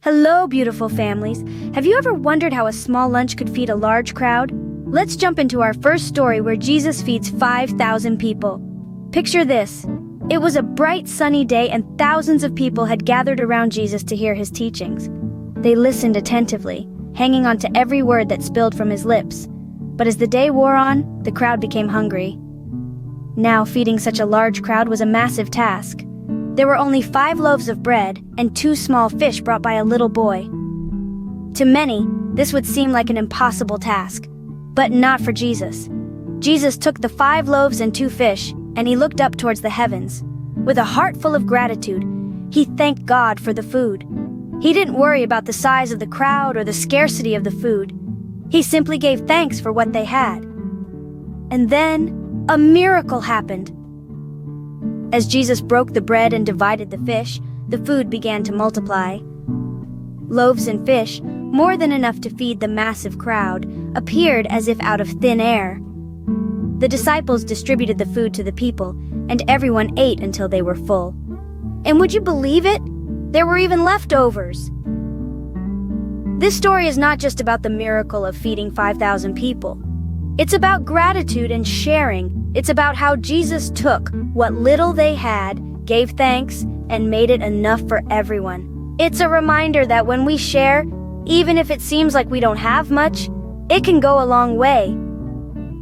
Hello, beautiful families. Have you ever wondered how a small lunch could feed a large crowd? Let's jump into our first story where Jesus feeds 5,000 people. Picture this. It was a bright, sunny day and thousands of people had gathered around Jesus to hear his teachings. They listened attentively, hanging on to every word that spilled from his lips. But as the day wore on, the crowd became hungry. Now, feeding such a large crowd was a massive task. There were only 5 loaves of bread and 2 small fish brought by a little boy. To many, this would seem like an impossible task, but not for Jesus. Jesus took the 5 loaves and 2 fish, and he looked up towards the heavens. With a heart full of gratitude, he thanked God for the food. He didn't worry about the size of the crowd or the scarcity of the food. He simply gave thanks for what they had. And then, a miracle happened. As Jesus broke the bread and divided the fish, the food began to multiply. Loaves and fish, more than enough to feed the massive crowd, appeared as if out of thin air. The disciples distributed the food to the people, and everyone ate until they were full. And would you believe it? There were even leftovers. This story is not just about the miracle of feeding 5,000 people. It's about gratitude and sharing. It's about how Jesus took what little they had, gave thanks, and made it enough for everyone. It's a reminder that when we share, even if it seems like we don't have much, it can go a long way.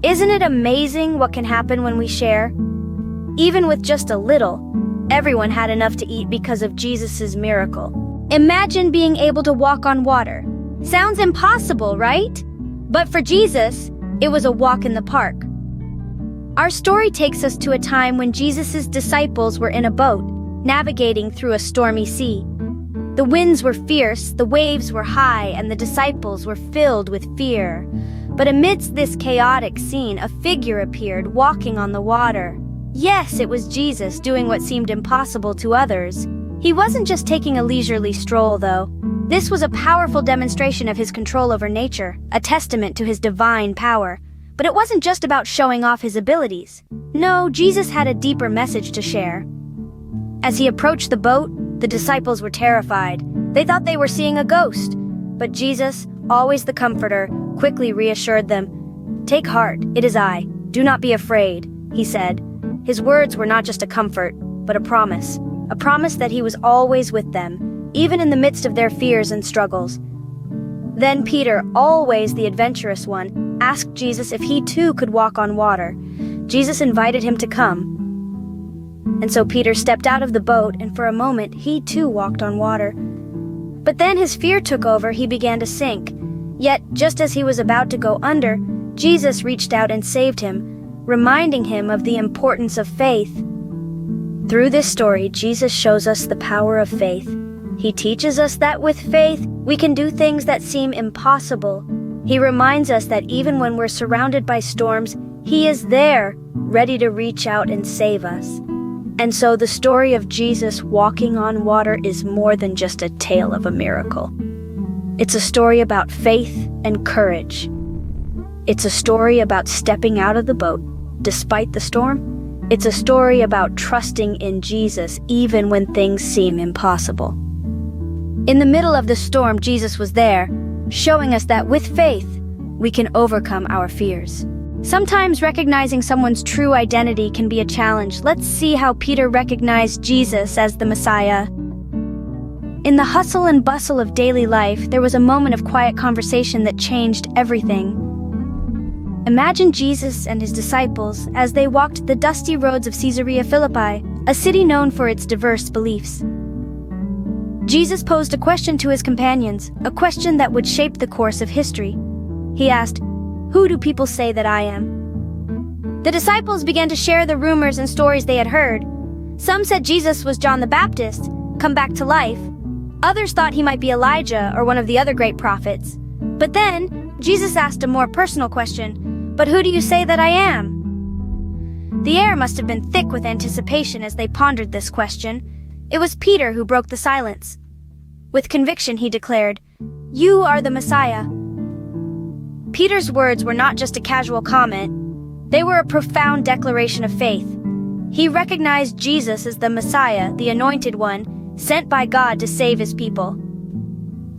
Isn't it amazing what can happen when we share? Even with just a little, everyone had enough to eat because of Jesus' miracle. Imagine being able to walk on water. Sounds impossible, right? But for Jesus, it was a walk in the park. Our story takes us to a time when Jesus' disciples were in a boat, navigating through a stormy sea. The winds were fierce, the waves were high, and the disciples were filled with fear. But amidst this chaotic scene, a figure appeared, walking on the water. Yes, it was Jesus, doing what seemed impossible to others. He wasn't just taking a leisurely stroll, though. This was a powerful demonstration of his control over nature, a testament to his divine power. But it wasn't just about showing off his abilities. No, Jesus had a deeper message to share. As he approached the boat, the disciples were terrified. They thought they were seeing a ghost. But Jesus, always the comforter, quickly reassured them. "Take heart, it is I. Do not be afraid," he said. His words were not just a comfort, but a promise that he was always with them, even in the midst of their fears and struggles. Then Peter, always the adventurous one, asked Jesus if he too could walk on water. Jesus invited him to come. And so Peter stepped out of the boat, and for a moment he too walked on water. But then his fear took over, he began to sink. Yet, just as he was about to go under, Jesus reached out and saved him, reminding him of the importance of faith. Through this story, Jesus shows us the power of faith. He teaches us that with faith, we can do things that seem impossible. He reminds us that even when we're surrounded by storms, he is there, ready to reach out and save us. And so the story of Jesus walking on water is more than just a tale of a miracle. It's a story about faith and courage. It's a story about stepping out of the boat, despite the storm. It's a story about trusting in Jesus even when things seem impossible. In the middle of the storm, Jesus was there, showing us that with faith, we can overcome our fears. Sometimes recognizing someone's true identity can be a challenge. Let's see how Peter recognized Jesus as the Messiah. In the hustle and bustle of daily life, there was a moment of quiet conversation that changed everything. Imagine Jesus and his disciples as they walked the dusty roads of Caesarea Philippi, a city known for its diverse beliefs. Jesus posed a question to his companions, a question that would shape the course of history. He asked, "Who do people say that I am?" The disciples began to share the rumors and stories they had heard. Some said Jesus was John the Baptist, come back to life. Others thought he might be Elijah or one of the other great prophets. But then, Jesus asked a more personal question, "But who do you say that I am?" The air must have been thick with anticipation as they pondered this question. It was Peter who broke the silence. With conviction, he declared, "You are the Messiah." Peter's words were not just a casual comment. They were a profound declaration of faith. He recognized Jesus as the Messiah, the Anointed One, sent by God to save his people.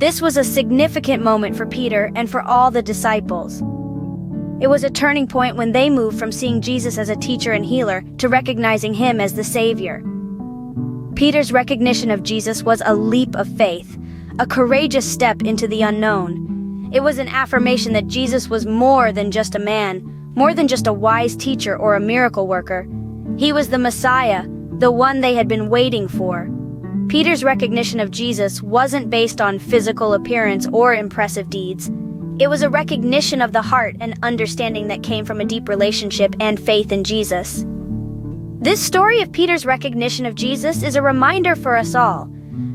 This was a significant moment for Peter and for all the disciples. It was a turning point when they moved from seeing Jesus as a teacher and healer to recognizing him as the Savior. Peter's recognition of Jesus was a leap of faith, a courageous step into the unknown. It was an affirmation that Jesus was more than just a man, more than just a wise teacher or a miracle worker. He was the Messiah, the one they had been waiting for. Peter's recognition of Jesus wasn't based on physical appearance or impressive deeds. It was a recognition of the heart and understanding that came from a deep relationship and faith in Jesus. This story of Peter's recognition of Jesus is a reminder for us all.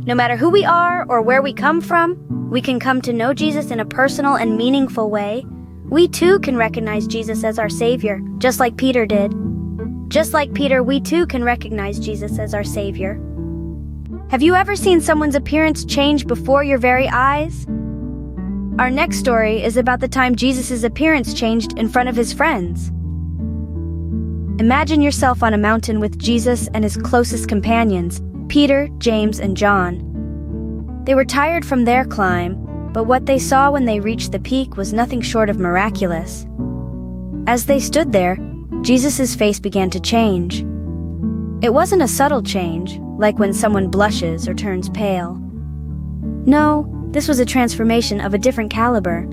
No matter who we are or where we come from, we can come to know Jesus in a personal and meaningful way. We too can recognize Jesus as our Savior, just like Peter did. Just like Peter, we too can recognize Jesus as our Savior. Have you ever seen someone's appearance change before your very eyes? Our next story is about the time Jesus' appearance changed in front of his friends. Imagine yourself on a mountain with Jesus and his closest companions, Peter, James, and John. They were tired from their climb, but what they saw when they reached the peak was nothing short of miraculous. As they stood there, Jesus' face began to change. It wasn't a subtle change, like when someone blushes or turns pale. No, this was a transformation of a different caliber.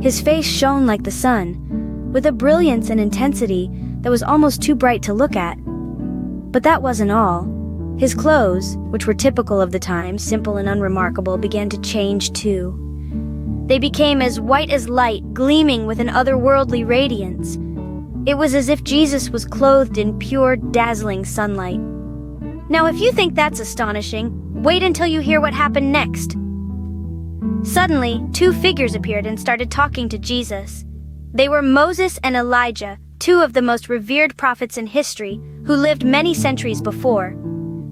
His face shone like the sun, with a brilliance and intensity that was almost too bright to look at. But that wasn't all. His clothes, which were typical of the time, simple and unremarkable, began to change too. They became as white as light, gleaming with an otherworldly radiance. It was as if Jesus was clothed in pure, dazzling sunlight. Now, if you think that's astonishing, wait until you hear what happened next. Suddenly, two figures appeared and started talking to Jesus. They were Moses and Elijah, two of the most revered prophets in history, who lived many centuries before.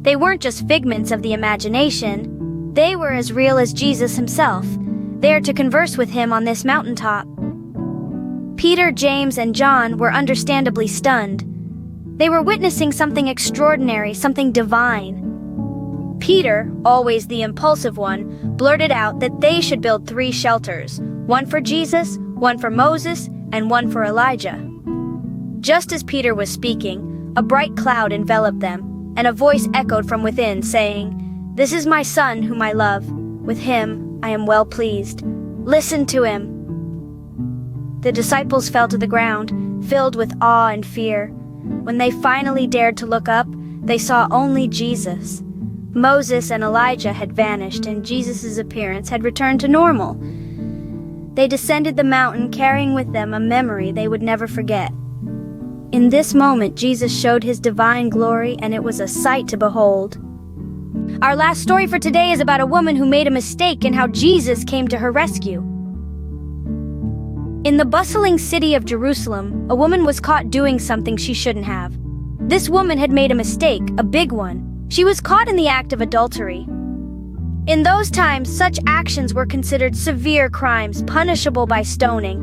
They weren't just figments of the imagination. They were as real as Jesus himself, there to converse with him on this mountaintop. Peter, James, and John were understandably stunned. They were witnessing something extraordinary, something divine. Peter, always the impulsive one, blurted out that they should build 3 shelters, one for Jesus, one for Moses, and one for Elijah. Just as Peter was speaking, a bright cloud enveloped them, and a voice echoed from within, saying, "This is my son whom I love. With him I am well pleased. Listen to him." The disciples fell to the ground, filled with awe and fear. When they finally dared to look up, they saw only Jesus. Moses and Elijah had vanished, and Jesus' appearance had returned to normal. They descended the mountain, carrying with them a memory they would never forget. In this moment, Jesus showed his divine glory, and it was a sight to behold. Our last story for today is about a woman who made a mistake and how Jesus came to her rescue. In the bustling city of Jerusalem, a woman was caught doing something she shouldn't have. This woman had made a mistake, a big one. She was caught in the act of adultery. In those times, such actions were considered severe crimes, punishable by stoning.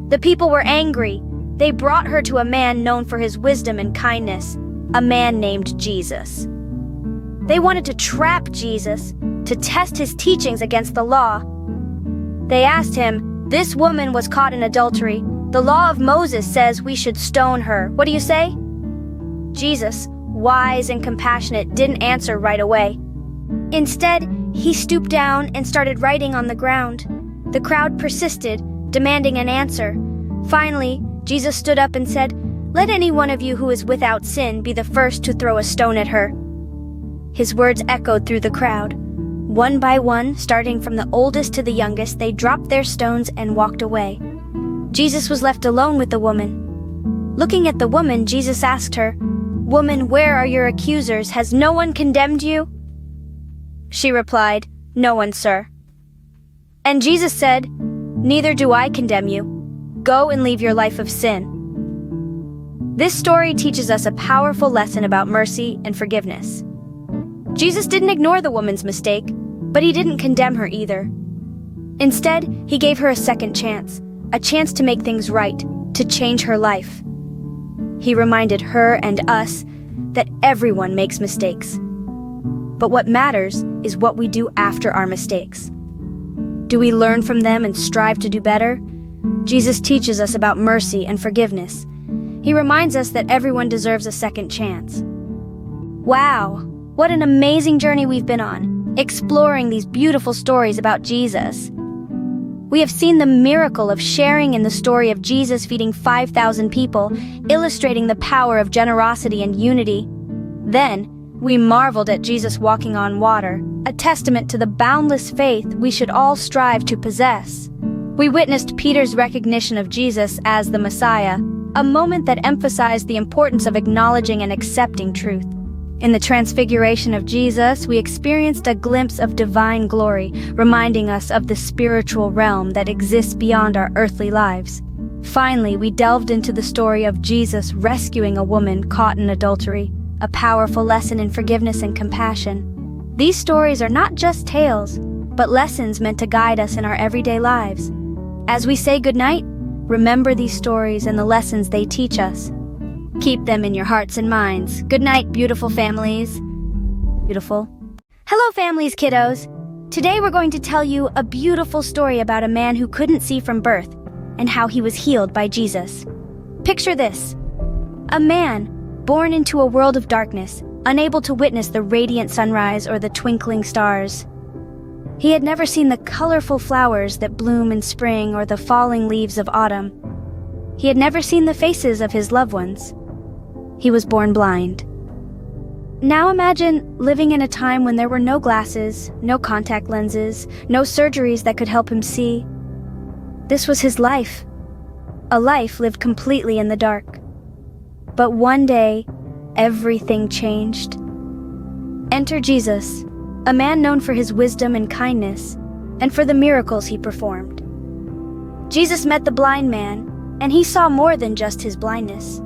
The people were angry. They brought her to a man known for his wisdom and kindness, a man named Jesus. They wanted to trap Jesus, to test his teachings against the law. They asked him, "This woman was caught in adultery. The law of Moses says we should stone her. What do you say?" Jesus, wise and compassionate, didn't answer right away. Instead, he stooped down and started writing on the ground. The crowd persisted, demanding an answer. Finally, Jesus stood up and said, "Let any one of you who is without sin be the first to throw a stone at her." His words echoed through the crowd. One by one, starting from the oldest to the youngest, they dropped their stones and walked away. Jesus was left alone with the woman. Looking at the woman, Jesus asked her, "Woman, where are your accusers? Has no one condemned you?" She replied, "No one, sir." And Jesus said, "Neither do I condemn you. Go and leave your life of sin." This story teaches us a powerful lesson about mercy and forgiveness. Jesus didn't ignore the woman's mistake, but he didn't condemn her either. Instead, he gave her a second chance, a chance to make things right, to change her life. He reminded her and us that everyone makes mistakes. But what matters is what we do after our mistakes. Do we learn from them and strive to do better? Jesus teaches us about mercy and forgiveness. He reminds us that everyone deserves a second chance. Wow, what an amazing journey we've been on, exploring these beautiful stories about Jesus. We have seen the miracle of sharing in the story of Jesus feeding 5,000 people, illustrating the power of generosity and unity. Then, we marveled at Jesus walking on water, a testament to the boundless faith we should all strive to possess. We witnessed Peter's recognition of Jesus as the Messiah, a moment that emphasized the importance of acknowledging and accepting truth. In the transfiguration of Jesus, we experienced a glimpse of divine glory, reminding us of the spiritual realm that exists beyond our earthly lives. Finally, we delved into the story of Jesus rescuing a woman caught in adultery, a powerful lesson in forgiveness and compassion. These stories are not just tales, but lessons meant to guide us in our everyday lives. As we say goodnight, remember these stories and the lessons they teach us. Keep them in your hearts and minds. Good night, beautiful families. Beautiful. Hello, families, kiddos. Today we're going to tell you a beautiful story about a man who couldn't see from birth and how he was healed by Jesus. Picture this. A man born into a world of darkness, unable to witness the radiant sunrise or the twinkling stars. He had never seen the colorful flowers that bloom in spring or the falling leaves of autumn. He had never seen the faces of his loved ones. He was born blind. Now imagine living in a time when there were no glasses, no contact lenses, no surgeries that could help him see. This was his life. A life lived completely in the dark. But one day, everything changed. Enter Jesus, a man known for his wisdom and kindness, and for the miracles he performed. Jesus met the blind man, and he saw more than just his blindness.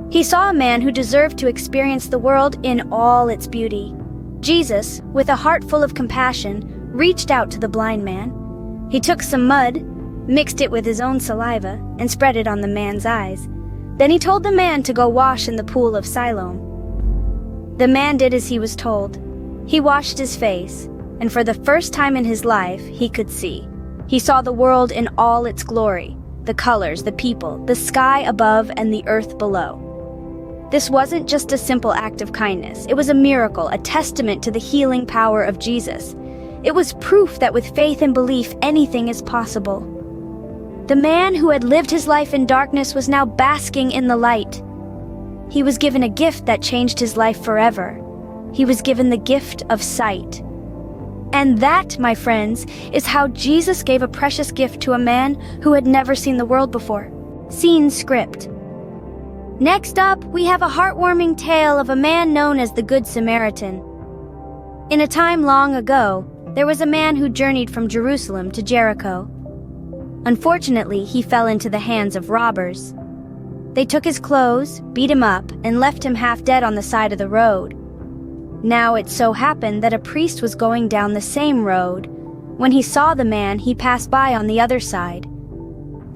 He saw a man who deserved to experience the world in all its beauty. Jesus, with a heart full of compassion, reached out to the blind man. He took some mud, mixed it with his own saliva, and spread it on the man's eyes. Then he told the man to go wash in the pool of Siloam. The man did as he was told. He washed his face, and for the first time in his life, he could see. He saw the world in all its glory, the colors, the people, the sky above and the earth below. This wasn't just a simple act of kindness. It was a miracle, a testament to the healing power of Jesus. It was proof that with faith and belief, anything is possible. The man who had lived his life in darkness was now basking in the light. He was given a gift that changed his life forever. He was given the gift of sight. And that, my friends, is how Jesus gave a precious gift to a man who had never seen the world before. Scene script. Next up, we have a heartwarming tale of a man known as the Good Samaritan. In a time long ago, there was a man who journeyed from Jerusalem to Jericho. Unfortunately, he fell into the hands of robbers. They took his clothes, beat him up, and left him half dead on the side of the road. Now it so happened that a priest was going down the same road. When he saw the man, he passed by on the other side.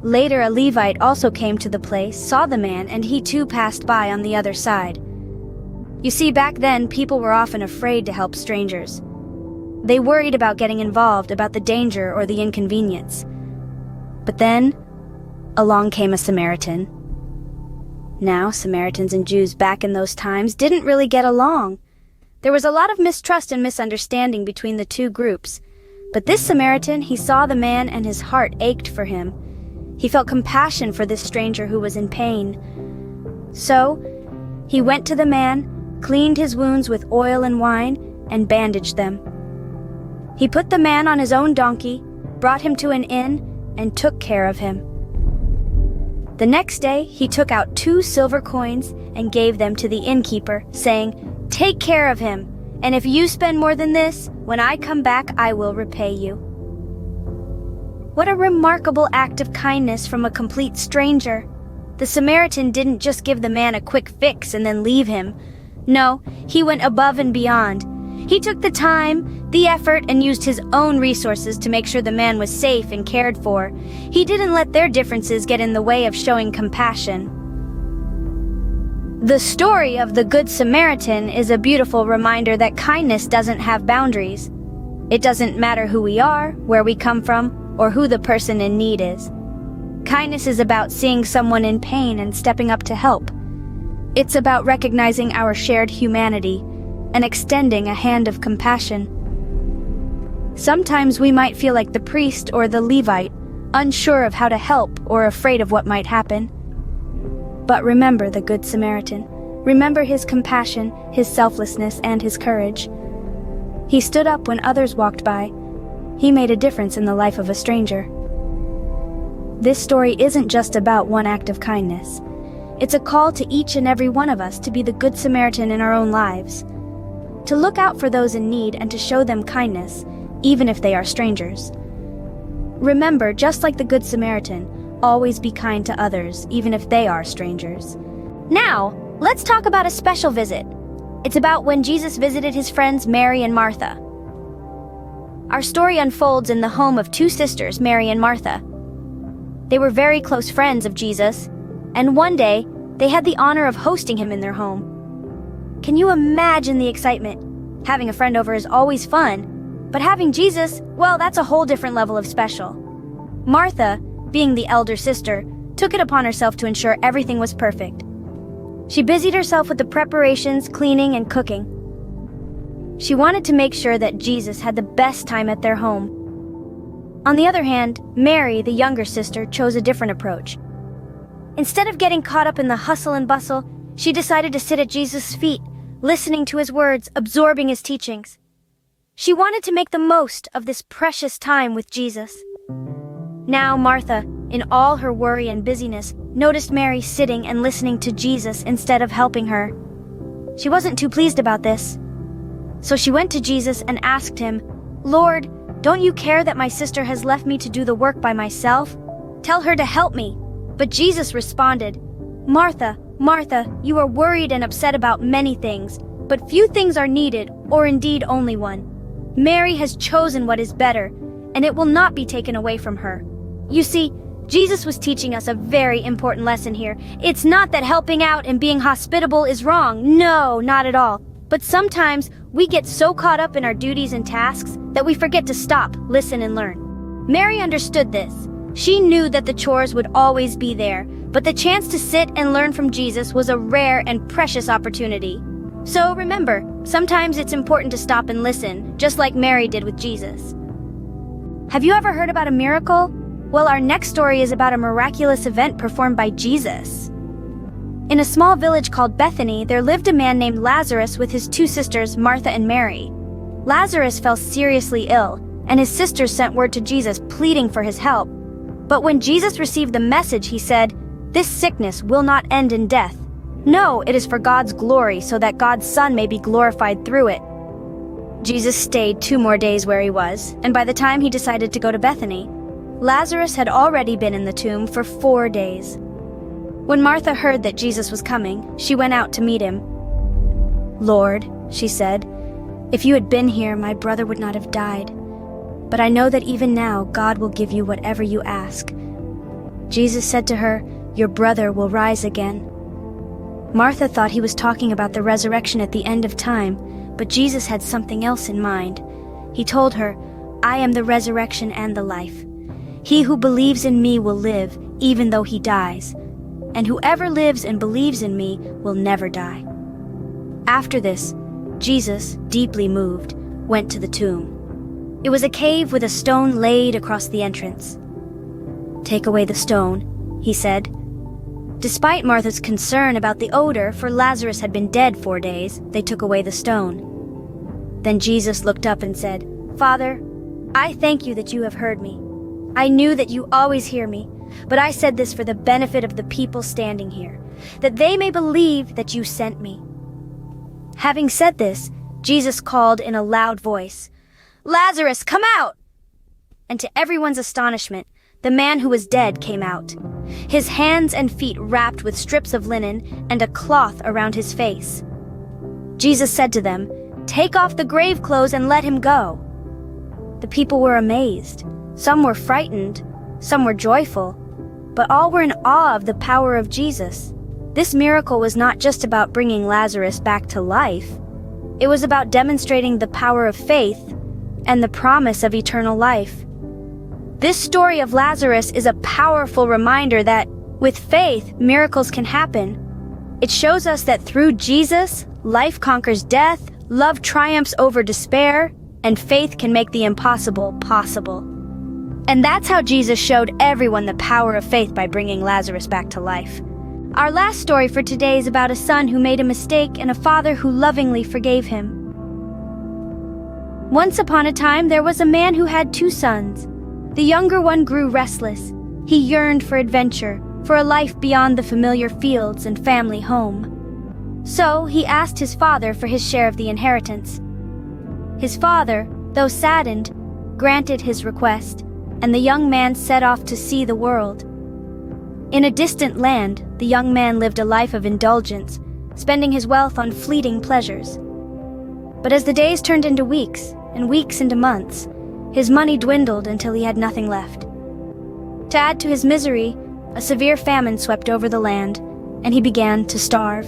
Later, a Levite also came to the place, saw the man, and he too passed by on the other side. You see, back then, people were often afraid to help strangers. They worried about getting involved, about the danger or the inconvenience. But then, along came a Samaritan. Now, Samaritans and Jews back in those times didn't really get along. There was a lot of mistrust and misunderstanding between the two groups. But this Samaritan, he saw the man and his heart ached for him. He felt compassion for this stranger who was in pain. So, he went to the man, cleaned his wounds with oil and wine, and bandaged them. He put the man on his own donkey, brought him to an inn, and took care of him. The next day, he took out 2 silver coins and gave them to the innkeeper, saying, "Take care of him, and if you spend more than this, when I come back, I will repay you." What a remarkable act of kindness from a complete stranger. The Samaritan didn't just give the man a quick fix and then leave him. No, he went above and beyond. He took the time, the effort, and used his own resources to make sure the man was safe and cared for. He didn't let their differences get in the way of showing compassion. The story of the Good Samaritan is a beautiful reminder that kindness doesn't have boundaries. It doesn't matter who we are, where we come from, or who the person in need is. Kindness is about seeing someone in pain and stepping up to help. It's about recognizing our shared humanity and extending a hand of compassion. Sometimes we might feel like the priest or the Levite, unsure of how to help or afraid of what might happen. But remember the Good Samaritan. Remember his compassion, his selflessness, and his courage. He stood up when others walked by. He made a difference in the life of a stranger. This story isn't just about one act of kindness. It's a call to each and every one of us to be the Good Samaritan in our own lives, to look out for those in need and to show them kindness, even if they are strangers. Remember, just like the Good Samaritan, always be kind to others, even if they are strangers. Now, let's talk about a special visit. It's about when Jesus visited his friends Mary and Martha. Our story unfolds in the home of two sisters, Mary and Martha. They were very close friends of Jesus, and one day, they had the honor of hosting him in their home. Can you imagine the excitement? Having a friend over is always fun, but having Jesus, well, that's a whole different level of special. Martha, being the elder sister, took it upon herself to ensure everything was perfect. She busied herself with the preparations, cleaning, and cooking. She wanted to make sure that Jesus had the best time at their home. On the other hand, Mary, the younger sister, chose a different approach. Instead of getting caught up in the hustle and bustle, she decided to sit at Jesus' feet, listening to his words, absorbing his teachings. She wanted to make the most of this precious time with Jesus. Now Martha, in all her worry and busyness, noticed Mary sitting and listening to Jesus instead of helping her. She wasn't too pleased about this. So she went to Jesus and asked him, "Lord, don't you care that my sister has left me to do the work by myself? Tell her to help me." But Jesus responded, "Martha, Martha, you are worried and upset about many things, but few things are needed, or indeed only one. Mary has chosen what is better, and it will not be taken away from her." You see, Jesus was teaching us a very important lesson here. It's not that helping out and being hospitable is wrong. No, not at all. But sometimes we get so caught up in our duties and tasks that we forget to stop, listen, and learn. Mary understood this. She knew that the chores would always be there, but the chance to sit and learn from Jesus was a rare and precious opportunity. So remember, sometimes it's important to stop and listen, just like Mary did with Jesus. Have you ever heard about a miracle? Well, our next story is about a miraculous event performed by Jesus. In a small village called Bethany, there lived a man named Lazarus with his two sisters, Martha and Mary. Lazarus fell seriously ill, and his sisters sent word to Jesus pleading for his help. But when Jesus received the message, he said, "This sickness will not end in death. No, it is for God's glory, so that God's Son may be glorified through it." Jesus stayed 2 more days where he was, and by the time he decided to go to Bethany, Lazarus had already been in the tomb for 4 days. When Martha heard that Jesus was coming, she went out to meet him. "Lord," she said, "if you had been here, my brother would not have died. But I know that even now God will give you whatever you ask." Jesus said to her, "Your brother will rise again." Martha thought he was talking about the resurrection at the end of time, but Jesus had something else in mind. He told her, "I am the resurrection and the life. He who believes in me will live, even though he dies. And whoever lives and believes in me will never die." After this, Jesus, deeply moved, went to the tomb. It was a cave with a stone laid across the entrance. "Take away the stone," he said. Despite Martha's concern about the odor, for Lazarus had been dead 4 days, they took away the stone. Then Jesus looked up and said, "Father, I thank you that you have heard me. I knew that you always hear me, but I said this for the benefit of the people standing here, that they may believe that you sent me." Having said this, Jesus called in a loud voice, "Lazarus, come out!" And to everyone's astonishment, the man who was dead came out, his hands and feet wrapped with strips of linen and a cloth around his face. Jesus said to them, "Take off the grave clothes and let him go." The people were amazed. Some were frightened, some were joyful, but all were in awe of the power of Jesus. This miracle was not just about bringing Lazarus back to life. It was about demonstrating the power of faith and the promise of eternal life. This story of Lazarus is a powerful reminder that, with faith, miracles can happen. It shows us that through Jesus, life conquers death, love triumphs over despair, and faith can make the impossible possible. And that's how Jesus showed everyone the power of faith by bringing Lazarus back to life. Our last story for today is about a son who made a mistake and a father who lovingly forgave him. Once upon a time, there was a man who had 2 sons. The younger one grew restless. He yearned for adventure, for a life beyond the familiar fields and family home. So he asked his father for his share of the inheritance. His father, though saddened, granted his request, and the young man set off to see the world. In a distant land, the young man lived a life of indulgence, spending his wealth on fleeting pleasures. But as the days turned into weeks, and weeks into months, his money dwindled until he had nothing left. To add to his misery, a severe famine swept over the land, and he began to starve.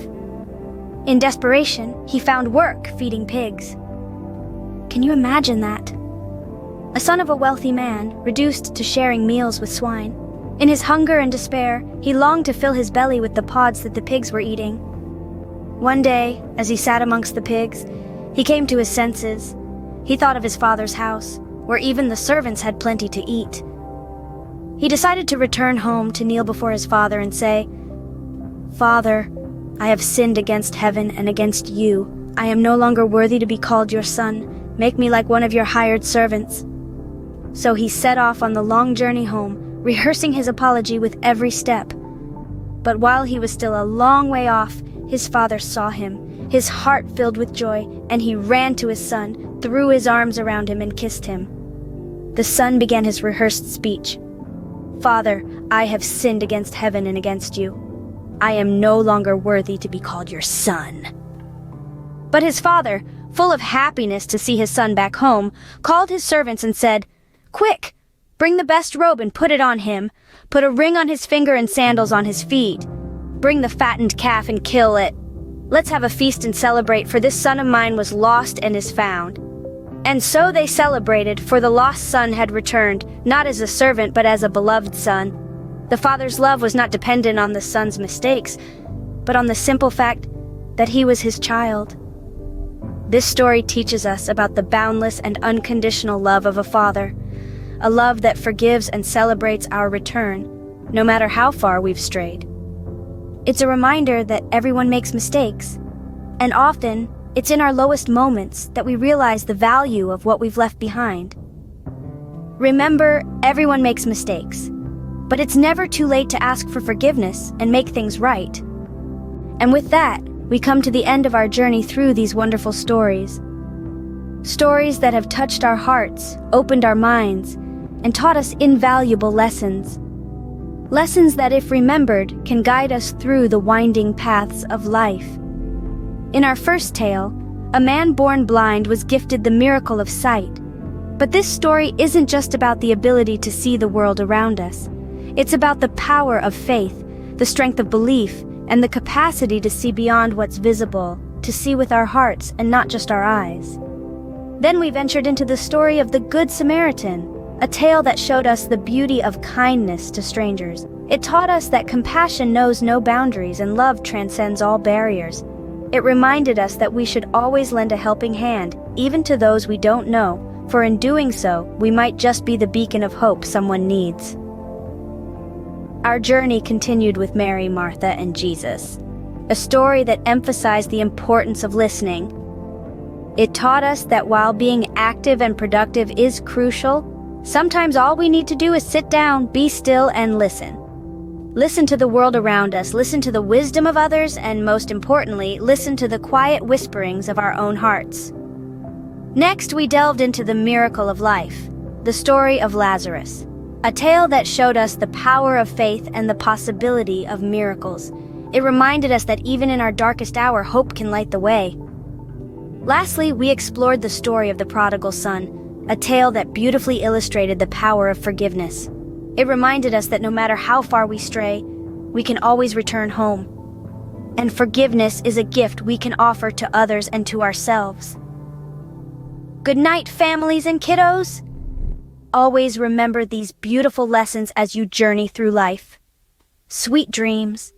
In desperation, he found work feeding pigs. Can you imagine that? A son of a wealthy man, reduced to sharing meals with swine. In his hunger and despair, he longed to fill his belly with the pods that the pigs were eating. One day, as he sat amongst the pigs, he came to his senses. He thought of his father's house, where even the servants had plenty to eat. He decided to return home to kneel before his father and say, "Father, I have sinned against heaven and against you. I am no longer worthy to be called your son. Make me like one of your hired servants." So he set off on the long journey home, rehearsing his apology with every step. But while he was still a long way off, his father saw him, his heart filled with joy, and he ran to his son, threw his arms around him and kissed him. The son began his rehearsed speech. "Father, I have sinned against heaven and against you. I am no longer worthy to be called your son." But his father, full of happiness to see his son back home, called his servants and said, "Quick, bring the best robe and put it on him. Put a ring on his finger and sandals on his feet. Bring the fattened calf and kill it. Let's have a feast and celebrate, for this son of mine was lost and is found." And so they celebrated, for the lost son had returned, not as a servant but as a beloved son. The father's love was not dependent on the son's mistakes, but on the simple fact that he was his child. This story teaches us about the boundless and unconditional love of a father, a love that forgives and celebrates our return, no matter how far we've strayed. It's a reminder that everyone makes mistakes, and often it's in our lowest moments that we realize the value of what we've left behind. Remember, everyone makes mistakes, but it's never too late to ask for forgiveness and make things right. And with that, we come to the end of our journey through these wonderful stories. Stories that have touched our hearts, opened our minds, and taught us invaluable lessons. Lessons that, if remembered, can guide us through the winding paths of life. In our first tale, a man born blind was gifted the miracle of sight. But this story isn't just about the ability to see the world around us. It's about the power of faith, the strength of belief, and the capacity to see beyond what's visible, to see with our hearts and not just our eyes. Then we ventured into the story of the Good Samaritan, a tale that showed us the beauty of kindness to strangers. It taught us that compassion knows no boundaries and love transcends all barriers. It reminded us that we should always lend a helping hand, even to those we don't know, for in doing so, we might just be the beacon of hope someone needs. Our journey continued with Mary, Martha, and Jesus, a story that emphasized the importance of listening. It taught us that while being active and productive is crucial, sometimes all we need to do is sit down, be still, and listen. Listen to the world around us, listen to the wisdom of others, and most importantly, listen to the quiet whisperings of our own hearts. Next, we delved into the miracle of life, the story of Lazarus, a tale that showed us the power of faith and the possibility of miracles. It reminded us that even in our darkest hour, hope can light the way. Lastly, we explored the story of the prodigal son, a tale that beautifully illustrated the power of forgiveness. It reminded us that no matter how far we stray, we can always return home. And forgiveness is a gift we can offer to others and to ourselves. Good night, families and kiddos. Always remember these beautiful lessons as you journey through life. Sweet dreams.